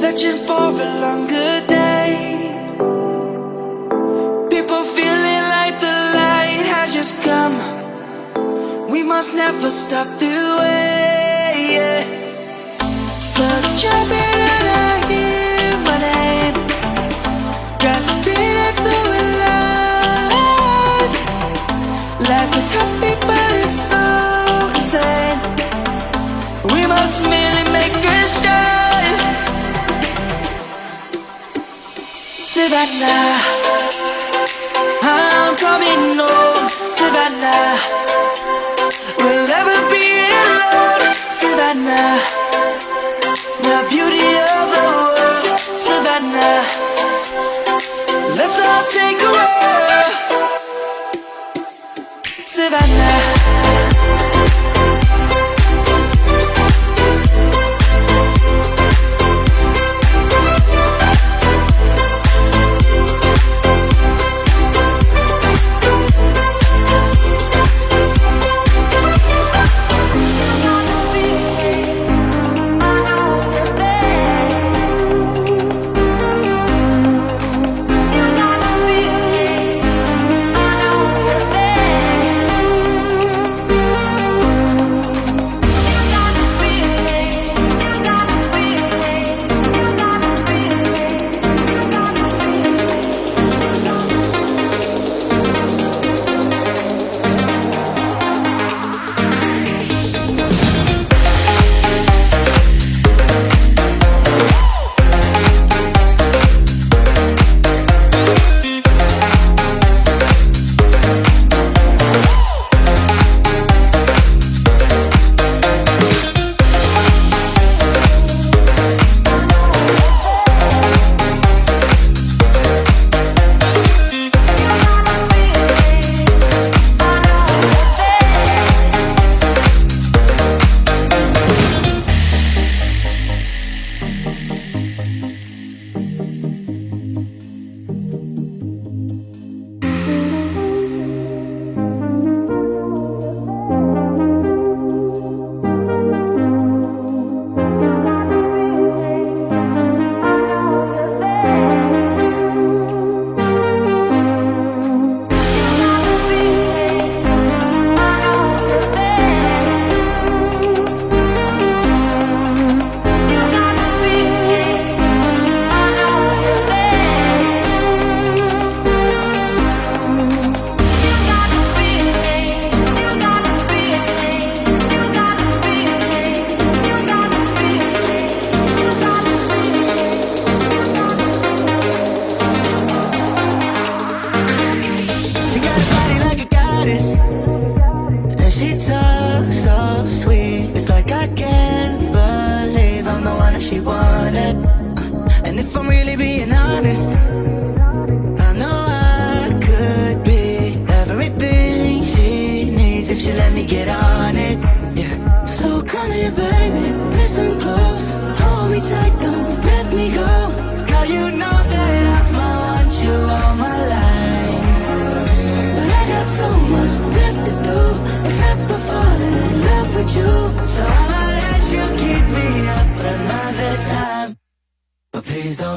searching for a longer day. People feeling like the light has just come. We must never stop the way, yeah. Birds jumping and I hear my name, grasping into a life. Life is happy but it's so insane. We must merely make a start. Savannah, I'm coming home. Savannah, we'll never be alone. Savannah, the beauty of the world. Savannah, let's all take a walk. Savannah.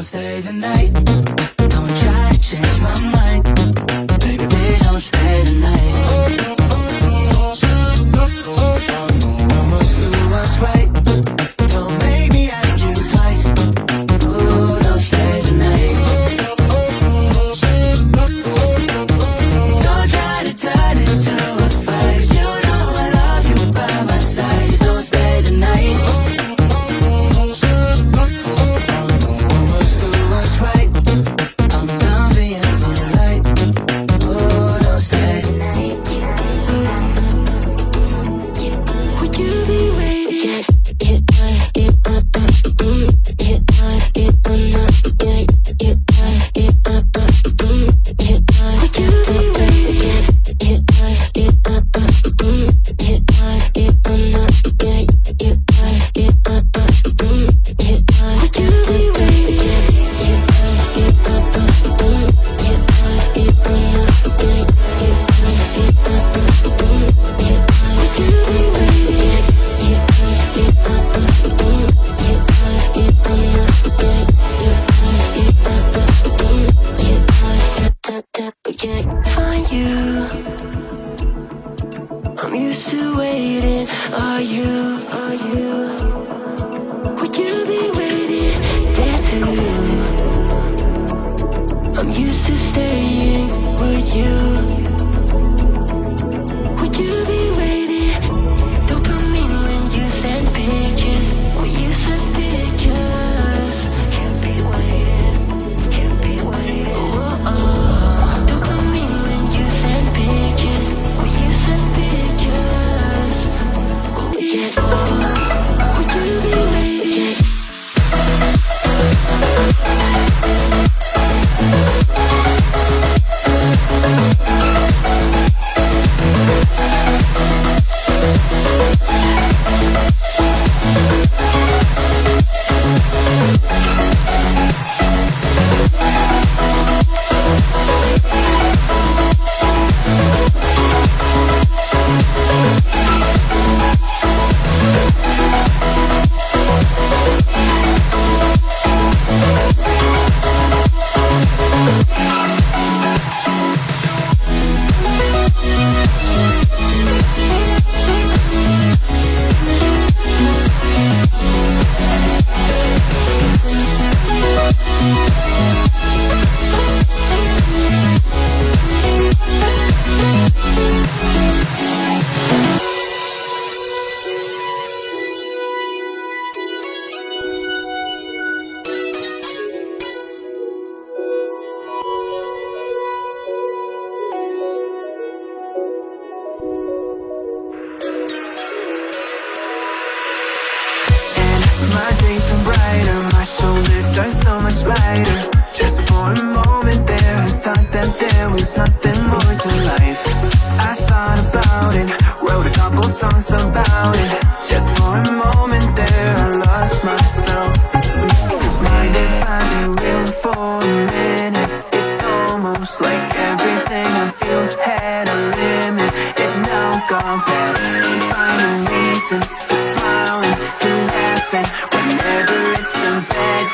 Stay used to waiting. Are you? Would you be waiting there too? I'm used to staying. Would you? Would you be waiting? Dopamine when you send pictures. When you send pictures. Can't be waiting. Can't be waiting. Oh, dopamine when you send pictures. When you send pictures. Yeah, would you be waiting? My days are brighter, my shoulders are so much lighter. Just for a moment there, I thought that there was nothing more to life. I thought about it, wrote a couple songs about it. Just for a moment there, I lost myself. Mind if I be real for a minute? It's almost like everything I feel had a limit. It now gone past, finding reasons to smile and to laugh, and whenever it's a bad